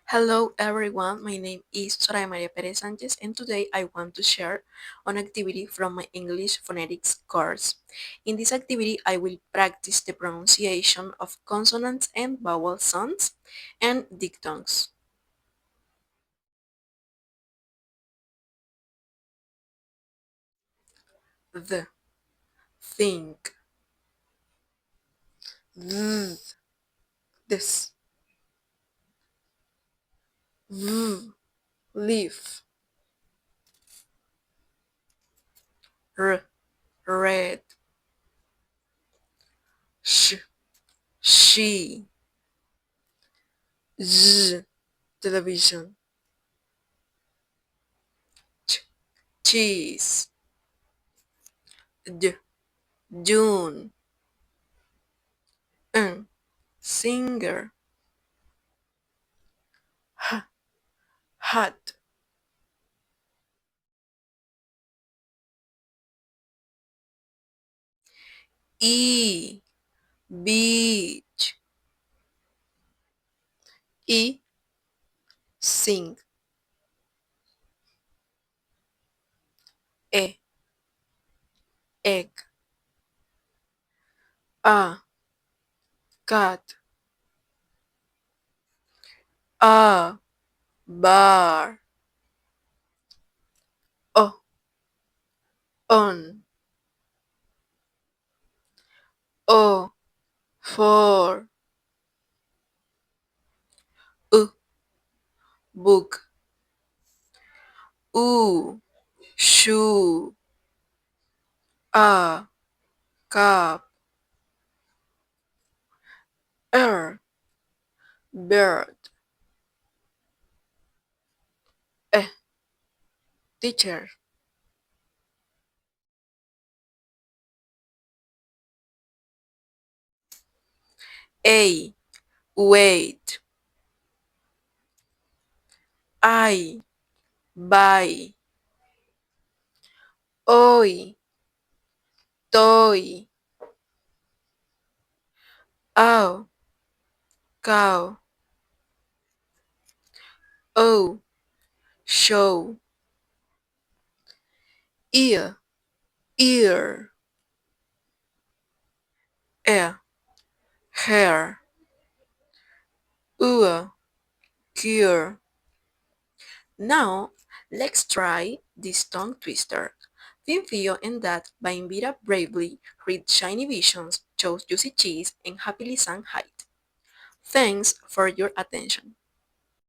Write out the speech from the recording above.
Hello everyone, my name is Soraya Maria Perez Sanchez and today I want to share an activity from my English phonetics course. In this activity I will practice the pronunciation of consonants and vowel sounds and diphthongs. The, think, th, this, v, leaf, r, red, sh, she, z, television, ch, cheese, d, June, n, singer, h, hat, e, beach, e, sing, e, egg, a, cat, a, bar, o, on, o, for, u, book, u, shoe, a, cup, bird, e, teacher, a, wait, I, buy, oi, toy, ow, cow, o, show, ear, ear, air, hair, ua, cure. Now, let's try this tongue twister. Thin Theo and Dad by Invita bravely read shiny visions, chose juicy cheese, and happily sang hide. Thanks for your attention.